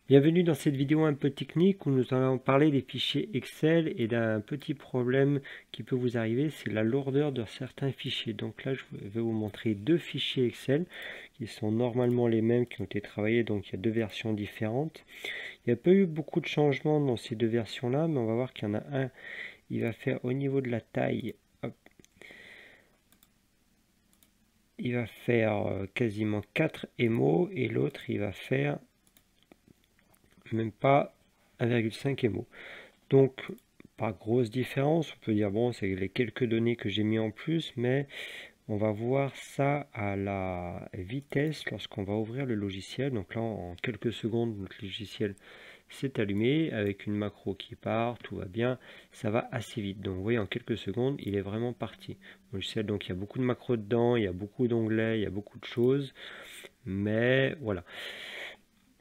Bienvenue dans cette vidéo un peu technique où nous allons parler des fichiers Excel et d'un petit problème qui peut vous arriver, c'est la lourdeur de certains fichiers. Donc là, je vais vous montrer deux fichiers Excel qui sont normalement les mêmes, qui ont été travaillés, donc il y a deux versions différentes. Il n'y a pas eu beaucoup de changements dans ces deux versions-là, mais on va voir qu'il y en a un, il va faire au niveau de la taille, hop, il va faire quasiment 4 émaux et l'autre, il va faire même pas 1,5 émaux. Donc, pas grosse différence. On peut dire, bon, c'est les quelques données que j'ai mis en plus, mais on va voir ça à la vitesse lorsqu'on va ouvrir le logiciel. Donc là, en quelques secondes, notre logiciel s'est allumé avec une macro qui part, tout va bien, ça va assez vite. Donc vous voyez, en quelques secondes, il est vraiment parti. Le logiciel, donc il y a beaucoup de macros dedans, il y a beaucoup d'onglets, il y a beaucoup de choses, mais voilà.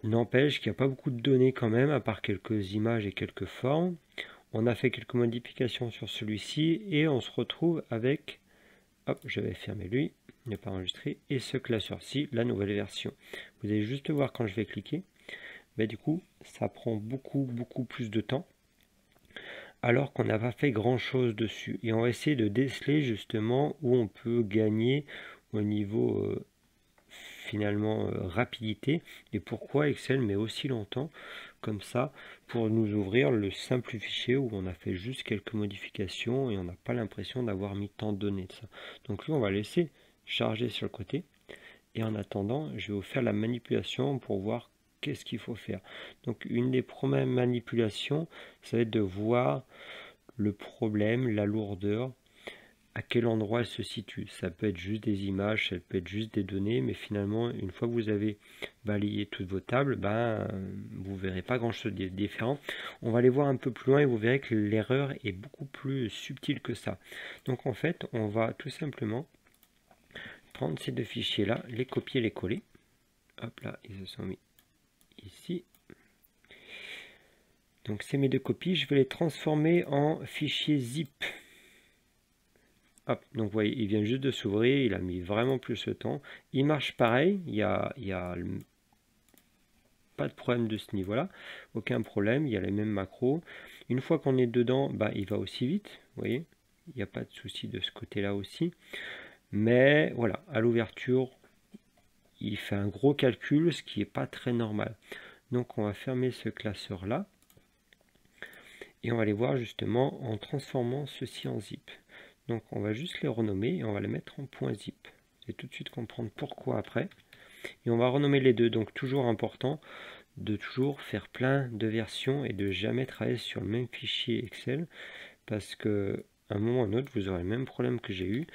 N'empêche qu'il n'y a pas beaucoup de données quand même, à part quelques images et quelques formes. On a fait quelques modifications sur celui-ci et on se retrouve avec, hop, je vais fermer lui, il n'est pas enregistré, et ce classeur-ci, la nouvelle version. Vous allez juste voir quand je vais cliquer, mais du coup, ça prend beaucoup plus de temps, alors qu'on n'a pas fait grand-chose dessus. Et on va essayer de déceler justement où on peut gagner au niveau finalement rapidité et pourquoi Excel met aussi longtemps comme ça pour nous ouvrir le simple fichier où on a fait juste quelques modifications et on n'a pas l'impression d'avoir mis tant de données de ça. Donc lui on va laisser charger sur le côté et en attendant je vais vous faire la manipulation pour voir qu'est-ce qu'il faut faire. Donc une des premières manipulations ça va être de voir le problème, la lourdeur, à quel endroit elle se situe. Ça peut être juste des images, ça peut être juste des données, mais finalement, une fois que vous avez balayé toutes vos tables, vous verrez pas grand chose de différent. On va aller voir un peu plus loin et vous verrez que l'erreur est beaucoup plus subtile que ça. Donc en fait, on va tout simplement prendre ces deux fichiers là, les copier, les coller. Hop là, ils se sont mis ici. Donc c'est mes deux copies, je vais les transformer en fichier zip. Hop, donc vous voyez, il vient juste de s'ouvrir, il a mis vraiment plus de temps. Il marche pareil, il y a pas de problème de ce niveau-là, aucun problème, il y a les mêmes macros. Une fois qu'on est dedans, il va aussi vite, vous voyez, il n'y a pas de souci de ce côté-là aussi. Mais voilà, à l'ouverture, il fait un gros calcul, ce qui n'est pas très normal. Donc on va fermer ce classeur-là, et on va aller voir justement en transformant ceci en zip. Donc on va juste les renommer et on va les mettre en .zip. Vous allez tout de suite comprendre pourquoi après. Et on va renommer les deux. Donc toujours important de toujours faire plein de versions et de jamais travailler sur le même fichier Excel. Parce que à un moment ou à un autre, vous aurez le même problème que j'ai eu.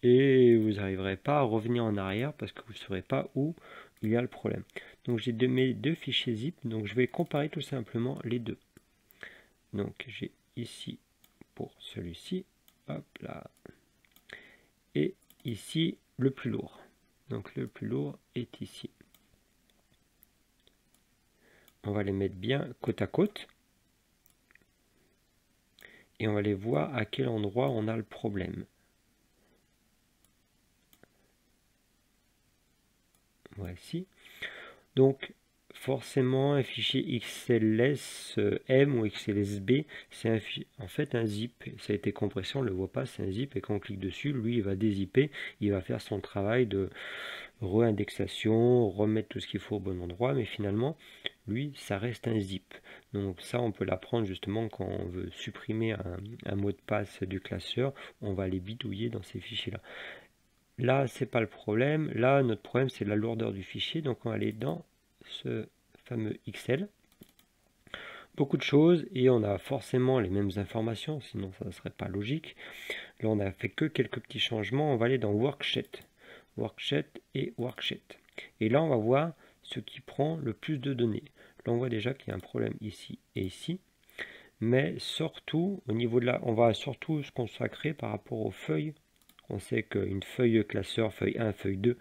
Et vous n'arriverez pas à revenir en arrière parce que vous ne saurez pas où il y a le problème. Donc j'ai mes deux fichiers zip. Donc je vais comparer tout simplement les deux. Donc j'ai ici pour celui-ci. Hop là. Et ici, le plus lourd. Donc le plus lourd est ici. On va les mettre bien côte à côte. Et on va les voir à quel endroit on a le problème. Voici. Donc forcément un fichier XLSM ou XLSB, c'est en fait un zip. Ça a été compressé, on ne le voit pas, c'est un zip. Et quand on clique dessus, lui, il va dézipper. Il va faire son travail de re-indexation, remettre tout ce qu'il faut au bon endroit. Mais finalement, lui, ça reste un zip. Donc ça, on peut l'apprendre justement quand on veut supprimer un mot de passe du classeur. On va les bidouiller dans ces fichiers-là. Là, c'est pas le problème. Là, notre problème, c'est la lourdeur du fichier. Donc on va aller dans ce fameux Excel. Beaucoup de choses et on a forcément les mêmes informations, sinon ça ne serait pas logique. Là, on a fait que quelques petits changements. On va aller dans Worksheet. Worksheet et Worksheet. Et là, on va voir ce qui prend le plus de données. Là, on voit déjà qu'il y a un problème ici et ici. Mais surtout, au niveau de là, on va surtout se consacrer par rapport aux feuilles. On sait qu'une feuille classeur, feuille 1, feuille 2,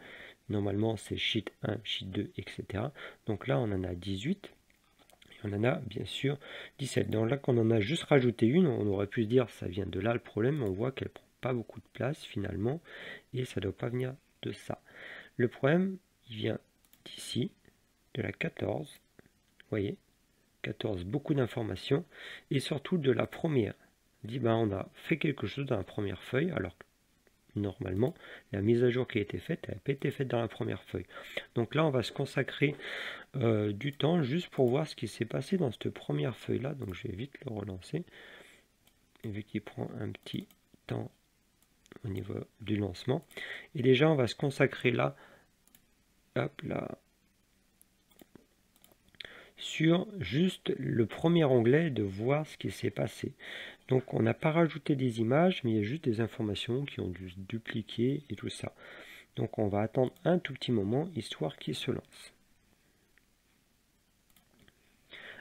normalement c'est sheet 1, sheet 2, etc. Donc là, on en a 18. Et on en a bien sûr 17. Donc là, qu'on en a juste rajouté une, on aurait pu se dire ça vient de là le problème. On voit qu'elle prend pas beaucoup de place finalement. Et ça ne doit pas venir de ça. Le problème, il vient d'ici, de la 14. voyez, 14, beaucoup d'informations, et surtout de la première. On dit, ben, on a fait quelque chose dans la première feuille, alors que normalement, la mise à jour qui a été faite, elle n'a pas été faite dans la première feuille. Donc là, on va se consacrer du temps juste pour voir ce qui s'est passé dans cette première feuille-là. Donc je vais vite le relancer. Et vu qu'il prend un petit temps au niveau du lancement. Et déjà, on va se consacrer là, hop là, sur juste le premier onglet de voir ce qui s'est passé. Donc on n'a pas rajouté des images, mais il y a juste des informations qui ont dû se dupliquer et tout ça. Donc on va attendre un tout petit moment, histoire qu'il se lance.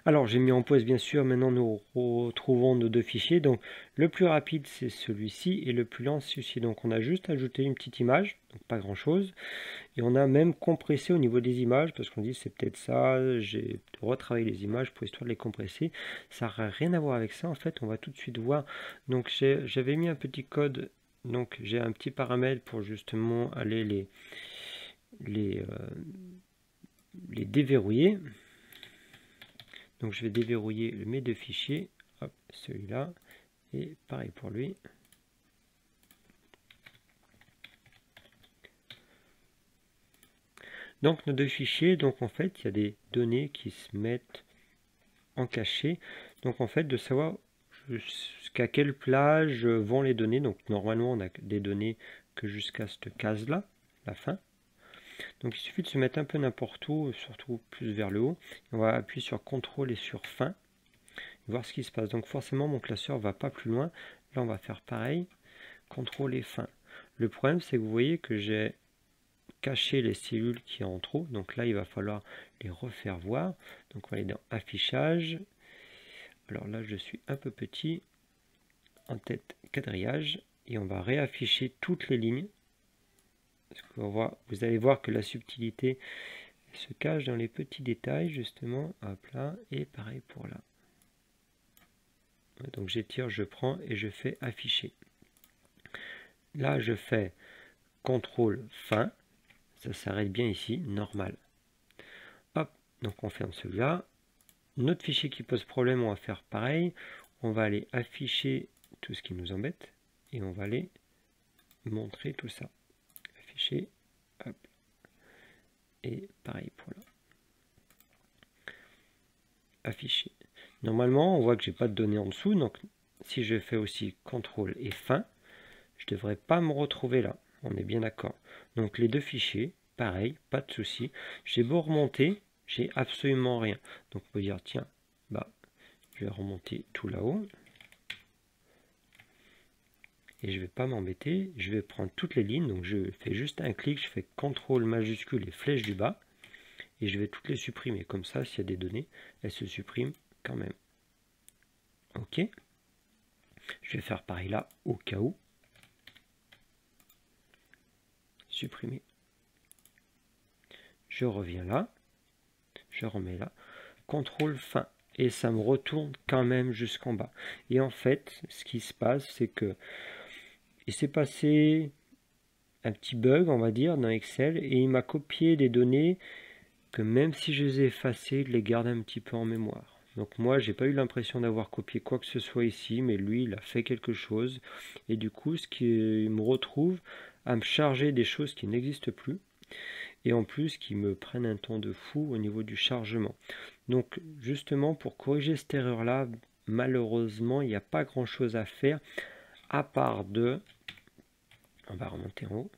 Alors j'ai mis en pause bien sûr, maintenant nous retrouvons nos deux fichiers. Donc le plus rapide c'est celui-ci et le plus lent c'est celui-ci. Donc on a juste ajouté une petite image, donc pas grand chose. Et on a même compressé au niveau des images, parce qu'on dit c'est peut-être ça, j'ai retravaillé les images pour histoire de les compresser. Ça n'a rien à voir avec ça, en fait on va tout de suite voir. Donc j'avais mis un petit code, donc j'ai un petit paramètre pour justement aller les déverrouiller. Donc je vais déverrouiller mes deux fichiers, hop, celui-là, et pareil pour lui. Donc nos deux fichiers, donc en fait il y a des données qui se mettent en cachet. Donc en fait de savoir jusqu'à quelle plage vont les données. Donc normalement on a des données que jusqu'à cette case là, la fin. Donc il suffit de se mettre un peu n'importe où, surtout plus vers le haut. On va appuyer sur CTRL et sur fin, voir ce qui se passe. Donc forcément mon classeur va pas plus loin. Là on va faire pareil, CTRL et fin. Le problème c'est que vous voyez que j'ai caché les cellules qui en trop. Donc là il va falloir les refaire voir. Donc on va aller dans affichage. Alors là je suis un peu petit. En tête quadrillage. Et on va réafficher toutes les lignes. Parce que vous allez voir que la subtilité se cache dans les petits détails justement. Hop là. Et pareil pour là. Donc j'étire, je prends et je fais afficher. Là je fais CTRL fin. Ça s'arrête bien ici, normal. Hop, donc on ferme celui-là. Notre fichier qui pose problème, on va faire pareil. On va aller afficher tout ce qui nous embête. Et on va aller montrer tout ça. Afficher, hop. Et pareil pour là. Afficher. Normalement, on voit que j'ai pas de données en dessous. Donc si je fais aussi CTRL et fin, je ne devrais pas me retrouver là. On est bien d'accord. Donc les deux fichiers, pareil, pas de souci. J'ai beau remonter, j'ai absolument rien. Donc on peut dire, tiens, bah, je vais remonter tout là-haut. Et je ne vais pas m'embêter. Je vais prendre toutes les lignes. Donc je fais juste un clic, je fais CTRL majuscule et flèche du bas. Et je vais toutes les supprimer. Comme ça, s'il y a des données, elles se suppriment quand même. OK. Je vais faire pareil là, au cas où. Supprimer. Je reviens là. Je remets là. CTRL fin. Et ça me retourne quand même jusqu'en bas. Et en fait, ce qui se passe, c'est que il s'est passé un petit bug, on va dire, dans Excel. Et il m'a copié des données que même si je les ai effacées, il les garde un petit peu en mémoire. Donc moi, j'ai pas eu l'impression d'avoir copié quoi que ce soit ici, mais lui, il a fait quelque chose. Et du coup, ce qui me retrouve à me charger des choses qui n'existent plus. Et en plus, qui me prennent un temps de fou au niveau du chargement. Donc justement, pour corriger cette erreur-là, malheureusement, il n'y a pas grand-chose à faire, à part de... On va remonter en haut.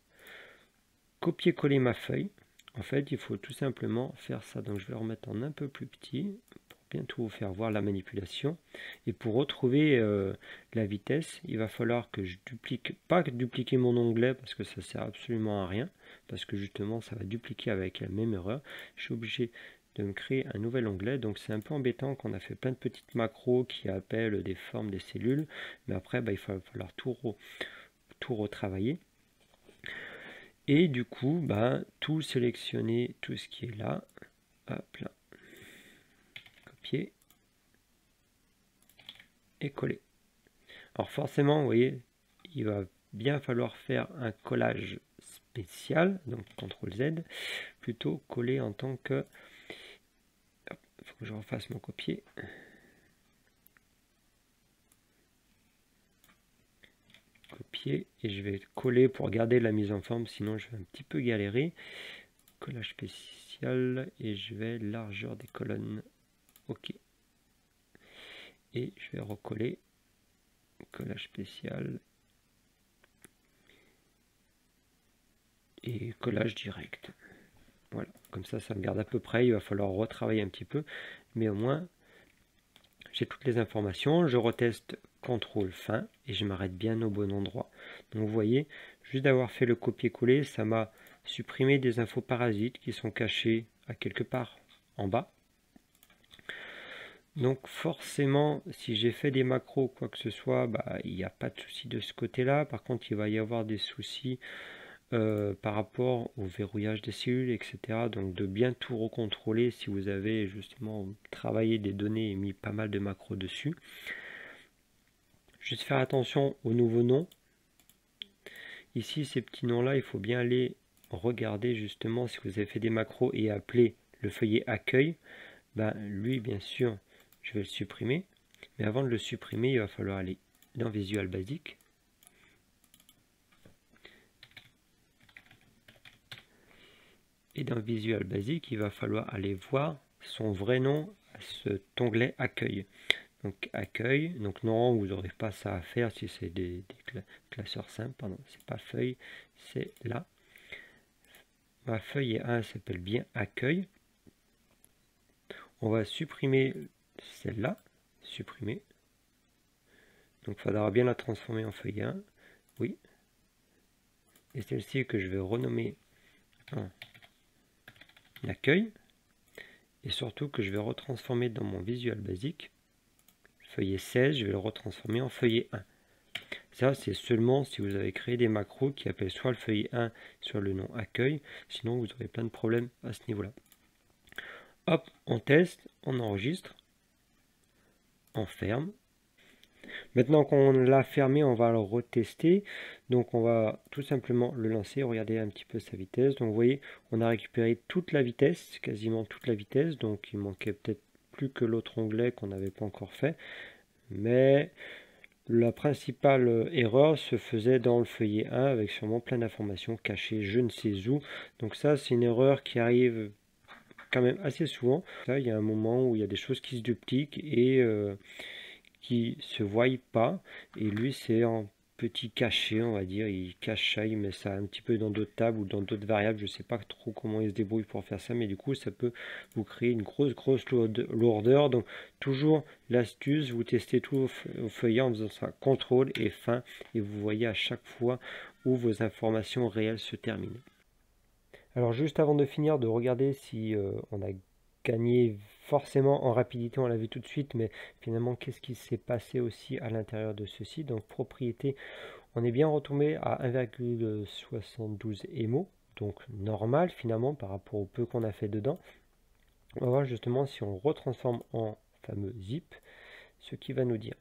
Copier-coller ma feuille. En fait, il faut tout simplement faire ça. Donc je vais remettre en un peu plus petit pour bientôt vous faire voir la manipulation. Et pour retrouver la vitesse, il va falloir que je pas dupliquer mon onglet parce que ça sert absolument à rien. Parce que justement, ça va dupliquer avec la même erreur. Je suis obligé de me créer un nouvel onglet. Donc c'est un peu embêtant qu'on a fait plein de petites macros qui appellent des formes des cellules. Mais après, bah, il va falloir tout retravailler. Et du coup, bah, tout sélectionner, tout ce qui est là. Hop là. Copier. Et coller. Alors forcément, vous voyez, il va bien falloir faire un collage spécial. Donc CTRL Z. Plutôt coller en tant que... Il faut je refasse mon copier. Copier et je vais coller pour garder la mise en forme, sinon je vais un petit peu galérer. Collage spécial et je vais largeur des colonnes. OK. Et je vais recoller. Collage spécial. Et collage direct. Voilà, comme ça me garde à peu près. Il va falloir retravailler un petit peu, mais au moins j'ai toutes les informations. Je reteste CTRL fin et je m'arrête bien au bon endroit. Donc vous voyez, juste d'avoir fait le copier-coller, ça m'a supprimé des infos parasites qui sont cachées à quelque part en bas. Donc forcément, si j'ai fait des macros ou quoi que ce soit, il n'y a pas de souci de ce côté-là. Par contre, il va y avoir des soucis par rapport au verrouillage des cellules, etc. Donc de bien tout recontrôler si vous avez justement travaillé des données et mis pas mal de macros dessus. Juste faire attention aux nouveaux noms. Ici, ces petits noms-là, il faut bien aller regarder justement si vous avez fait des macros et appeler le feuillet accueil. Lui, bien sûr, je vais le supprimer. Mais avant de le supprimer, il va falloir aller dans Visual Basic. Et dans Visual Basic, il va falloir aller voir son vrai nom à cet onglet accueil. Donc accueil, donc non, vous n'aurez pas ça à faire si c'est des classeurs simples, pardon, c'est pas feuille, c'est là. Ma feuille 1 s'appelle bien accueil. On va supprimer celle-là, supprimer. Donc il faudra bien la transformer en feuille 1, oui. Et celle-ci que je vais renommer en accueil. Et surtout que je vais retransformer dans mon Visual Basic. Feuillet 16, je vais le retransformer en feuillet 1. Ça, c'est seulement si vous avez créé des macros qui appellent soit le feuillet 1, soit le nom accueil. Sinon, vous aurez plein de problèmes à ce niveau-là. Hop, on teste, on enregistre, on ferme. Maintenant qu'on l'a fermé, on va le retester. Donc, on va tout simplement le lancer. Regardez un petit peu sa vitesse. Donc, vous voyez, on a récupéré toute la vitesse, quasiment toute la vitesse. Donc, il manquait peut-être plus que l'autre onglet qu'on n'avait pas encore fait. Mais la principale erreur se faisait dans le feuillet 1 avec sûrement plein d'informations cachées je ne sais où. Donc ça, c'est une erreur qui arrive quand même assez souvent. Là, il y a un moment où il y a des choses qui se dupliquent et qui se voient pas. Et lui, c'est en petit caché, on va dire. Il cache ça, il met ça un petit peu dans d'autres tables ou dans d'autres variables. Je sais pas trop comment il se débrouille pour faire ça, mais du coup, ça peut vous créer une grosse lourdeur. Donc, toujours l'astuce, vous testez tout au feuillet en faisant ça CTRL et fin, et vous voyez à chaque fois où vos informations réelles se terminent. Alors, juste avant de finir, de regarder si on a gagné forcément en rapidité, on l'a vu tout de suite, mais finalement qu'est-ce qui s'est passé aussi à l'intérieur de ceci. Donc propriété, on est bien retombé à 1,72 émo, donc normal finalement par rapport au peu qu'on a fait dedans. On va voir justement si on retransforme en fameux zip, ce qui va nous dire.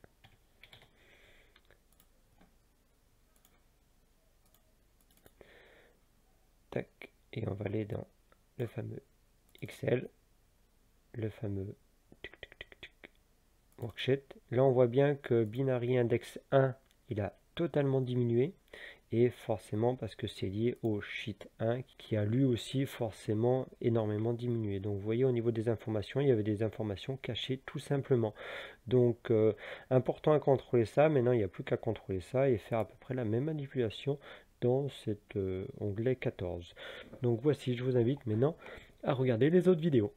Tac, et on va aller dans le fameux Excel, le fameux worksheet. Là, on voit bien que binary index 1, il a totalement diminué. Et forcément parce que c'est lié au sheet 1 qui a lui aussi forcément énormément diminué. Donc vous voyez au niveau des informations, il y avait des informations cachées tout simplement. Donc important à contrôler ça. Maintenant, il n'y a plus qu'à contrôler ça et faire à peu près la même manipulation dans cet onglet 14. Donc voici, je vous invite maintenant à regarder les autres vidéos.